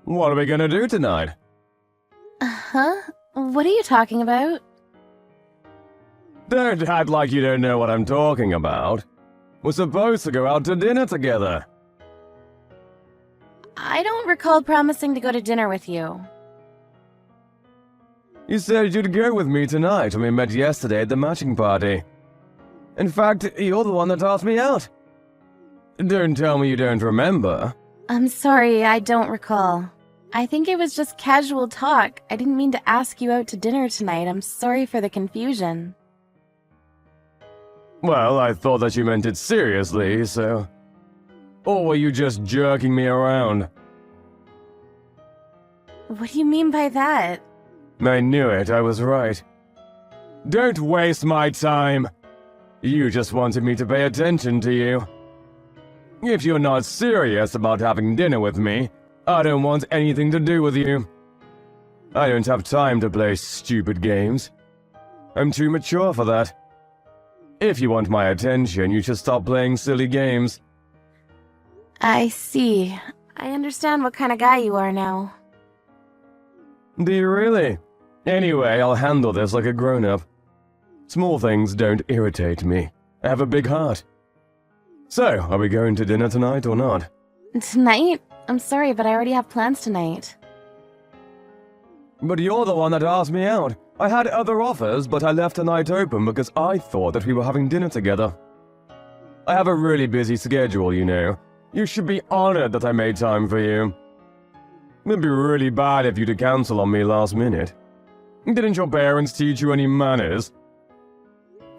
What are we gonna do tonight? Huh? What are you talking about? Don't act like you don't know what I'm talking about. We're supposed to go out to dinner together. I don't recall promising to go to dinner with you. You said you'd go with me tonight when we met yesterday at the matching party. In fact, you're the one that asked me out. Don't tell me you don't remember. I'm sorry, I don't recall. I think it was just casual talk. I didn't mean to ask you out to dinner tonight. I'm sorry for the confusion. Well, I thought that you meant it seriously, so... Or were you just jerking me around? What do you mean by that? I knew it, I was right. Don't waste my time. You just wanted me to pay attention to you. If you're not serious about having dinner with me, I don't want anything to do with you. I don't have time to play stupid games. I'm too mature for that. If you want my attention, you should stop playing silly games. I see. I understand what kind of guy you are now. Do you really? Anyway, I'll handle this like a grown-up. Small things don't irritate me. I have a big heart. So, are we going to dinner tonight or not? Tonight? I'm sorry, but I already have plans tonight. But you're the one that asked me out. I had other offers, but I left tonight open because I thought that we were having dinner together. I have a really busy schedule, you know. You should be honored that I made time for you. It'd be really bad if you to cancel on me last minute. Didn't your parents teach you any manners?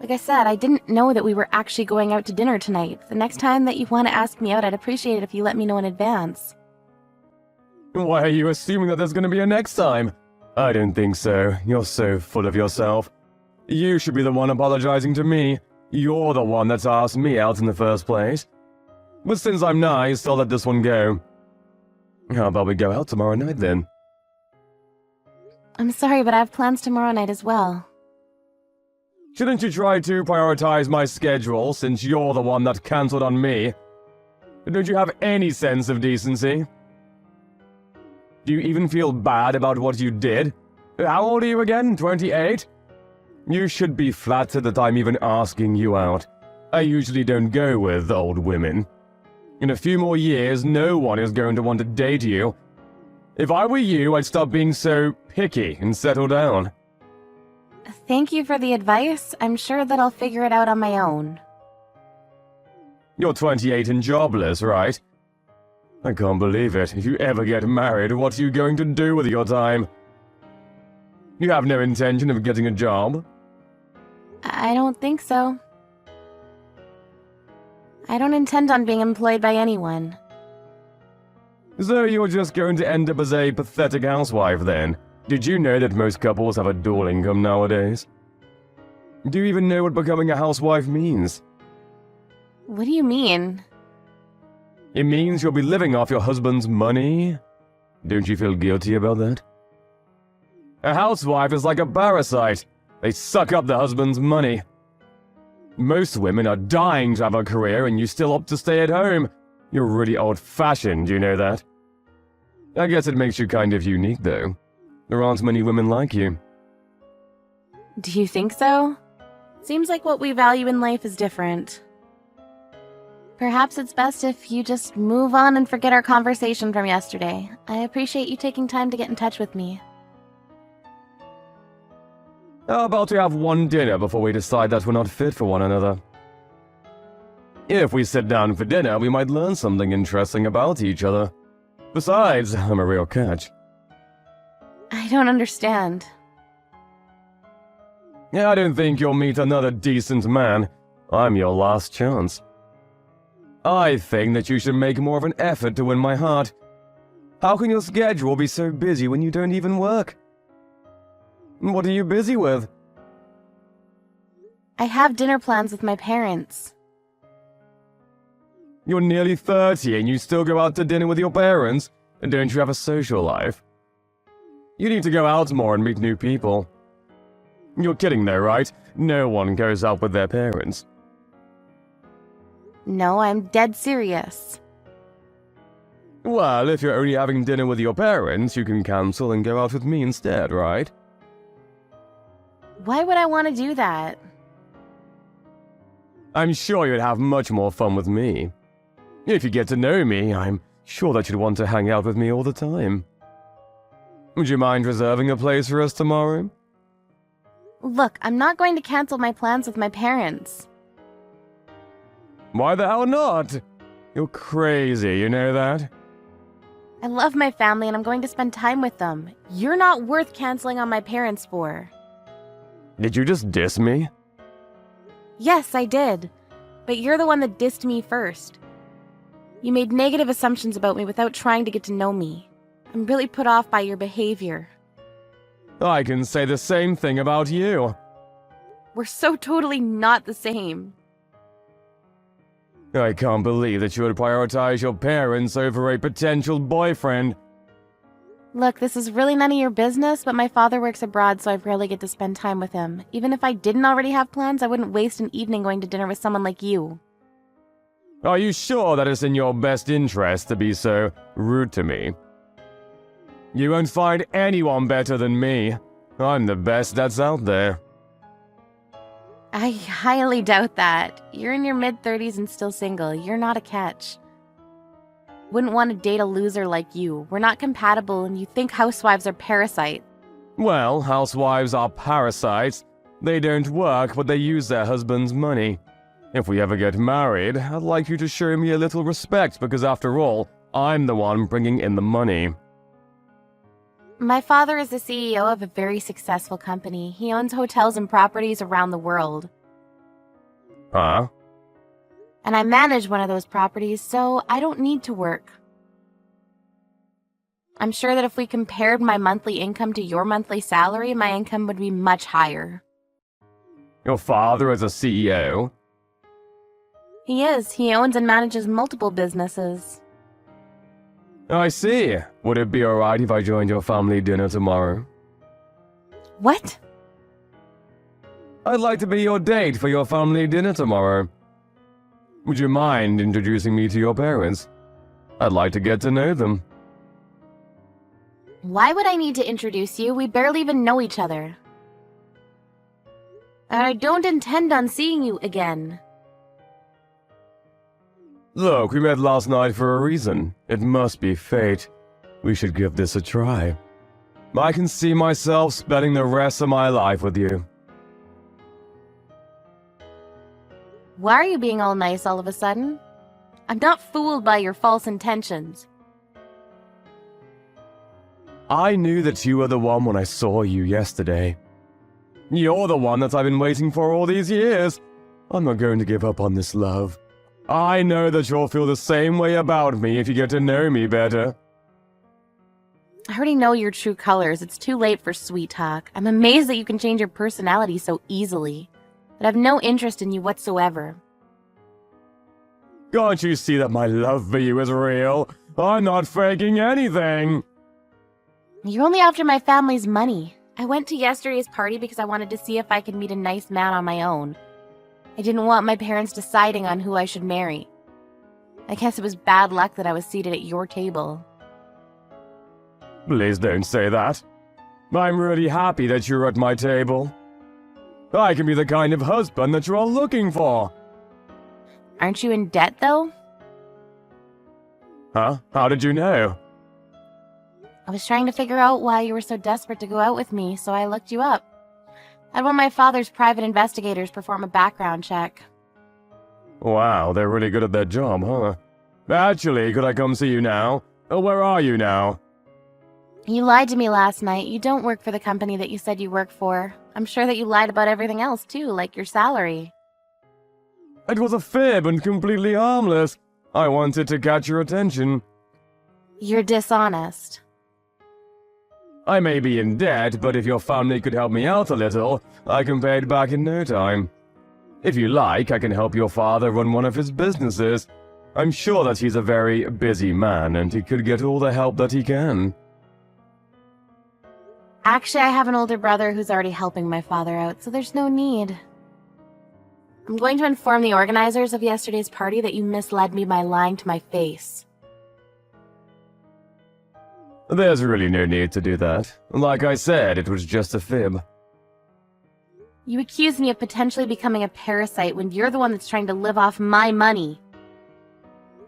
Like I said, I didn't know that we were actually going out to dinner tonight. The next time that you want to ask me out, I'd appreciate it if you let me know in advance. Why are you assuming that there's gonna be a next time? I don't think so. You're so full of yourself. You should be the one apologizing to me. You're the one that's asked me out in the first place. But since I'm nice, I'll let this one go. How about we go out tomorrow night then? I'm sorry, but I have plans tomorrow night as well. Shouldn't you try to prioritize my schedule since you're the one that cancelled on me? Don't you have any sense of decency? Do you even feel bad about what you did? How old are you again? 28? You should be flattered that I'm even asking you out. I usually don't go with old women. In a few more years, no one is going to want to date you. If I were you, I'd stop being so picky and settle down. Thank you for the advice. I'm sure that I'll figure it out on my own. You're 28 and jobless, right? I can't believe it. If you ever get married, what are you going to do with your time? You have no intention of getting a job? I don't think so. I don't intend on being employed by anyone. So you're just going to end up as a pathetic housewife then? Did you know that most couples have a dual income nowadays? Do you even know what becoming a housewife means? What do you mean? It means you'll be living off your husband's money. Don't you feel guilty about that? A housewife is like a parasite. They suck up the husband's money. Most women are dying to have a career and you still opt to stay at home. You're really old-fashioned, you know that? I guess it makes you kind of unique, though. There aren't many women like you. Do you think so? Seems like what we value in life is different. Perhaps it's best if you just move on and forget our conversation from yesterday. I appreciate you taking time to get in touch with me. How about we have one dinner before we decide that we're not fit for one another? If we sit down for dinner, we might learn something interesting about each other. Besides, I'm a real catch. I don't understand. I don't think you'll meet another decent man. I'm your last chance. I think that you should make more of an effort to win my heart. How can your schedule be so busy when you don't even work? What are you busy with? I have dinner plans with my parents. You're nearly 30 and you still go out to dinner with your parents? And don't you have a social life? You need to go out more and meet new people. You're kidding though, right? No one goes out with their parents. No, I'm dead serious. Well, if you're only having dinner with your parents, you can cancel and go out with me instead, right? Why would I want to do that? I'm sure you'd have much more fun with me. If you get to know me, I'm sure that you'd want to hang out with me all the time. Would you mind reserving a place for us tomorrow? Look, I'm not going to cancel my plans with my parents. Why the hell not? You're crazy, you know that? I love my family and I'm going to spend time with them. You're not worth canceling on my parents for. Did you just diss me? Yes, I did. But you're the one that dissed me first. You made negative assumptions about me without trying to get to know me. I'm really put off by your behavior. I can say the same thing about you. We're so totally not the same. I can't believe that you would prioritize your parents over a potential boyfriend. Look, this is really none of your business, but my father works abroad, so I rarely get to spend time with him. Even if I didn't already have plans, I wouldn't waste an evening going to dinner with someone like you. Are you sure that it's in your best interest to be so rude to me? You won't find anyone better than me. I'm the best that's out there. I highly doubt that. You're in your mid-30s and still single. You're not a catch. Wouldn't want to date a loser like you. We're not compatible and you think housewives are parasites. Well, housewives are parasites. They don't work, but they use their husband's money. If we ever get married, I'd like you to show me a little respect because after all, I'm the one bringing in the money. My father is the CEO of a very successful company. He owns hotels and properties around the world. Huh? And I manage one of those properties, so I don't need to work. I'm sure that if we compared my monthly income to your monthly salary, my income would be much higher. Your father is a CEO? He is. He owns and manages multiple businesses. I see. Would it be alright if I joined your family dinner tomorrow? What? I'd like to be your date for your family dinner tomorrow. Would you mind introducing me to your parents? I'd like to get to know them. Why would I need to introduce you? We barely even know each other. And I don't intend on seeing you again. Look, we met last night for a reason. It must be fate. We should give this a try. I can see myself spending the rest of my life with you. Why are you being all nice all of a sudden? I'm not fooled by your false intentions. I knew that you were the one when I saw you yesterday. You're the one that I've been waiting for all these years. I'm not going to give up on this love. I know that you'll feel the same way about me if you get to know me better. I already know your true colors. It's too late for sweet talk. I'm amazed that you can change your personality so easily. But I have no interest in you whatsoever. Can't you see that my love for you is real? I'm not faking anything. You're only after my family's money. I went to yesterday's party because I wanted to see if I could meet a nice man on my own. I didn't want my parents deciding on who I should marry. I guess it was bad luck that I was seated at your table. Please don't say that. I'm really happy that you're at my table. I can be the kind of husband that you're all looking for. Aren't you in debt, though? Huh? How did you know? I was trying to figure out why you were so desperate to go out with me, so I looked you up. I had one of my father's private investigators perform a background check. Wow, they're really good at their job, huh? Actually, could I come see you now? Where are you now? You lied to me last night. You don't work for the company that you said you work for. I'm sure that you lied about everything else, too, like your salary. It was a fib and completely harmless. I wanted to catch your attention. You're dishonest. I may be in debt, but if your family could help me out a little, I can pay it back in no time. If you like, I can help your father run one of his businesses. I'm sure that he's a very busy man, and he could get all the help that he can. Actually, I have an older brother who's already helping my father out, so there's no need. I'm going to inform the organizers of yesterday's party that you misled me by lying to my face. There's really no need to do that. Like I said, it was just a fib. You accuse me of potentially becoming a parasite when you're the one that's trying to live off my money.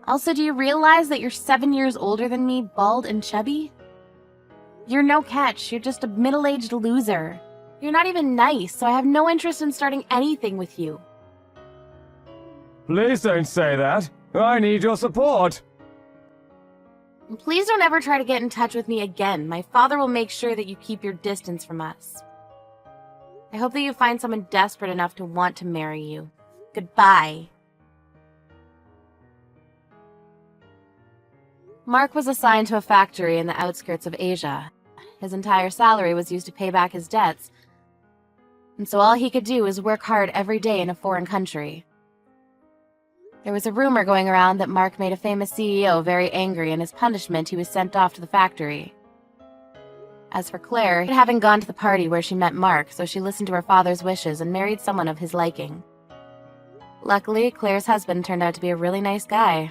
Also, do you realize that you're 7 years older than me, bald and chubby? You're no catch, you're just a middle-aged loser. You're not even nice, so I have no interest in starting anything with you. Please don't say that. I need your support. And please don't ever try to get in touch with me again. My father will make sure that you keep your distance from us. I hope that you find someone desperate enough to want to marry you. Goodbye. Mark was assigned to a factory in the outskirts of Asia. His entire salary was used to pay back his debts, and so all he could do was work hard every day in a foreign country. There was a rumor going around that Mark made a famous CEO very angry, and as punishment he was sent off to the factory. As for Claire, having gone to the party where she met Mark, so she listened to her father's wishes and married someone of his liking. Luckily, Claire's husband turned out to be a really nice guy.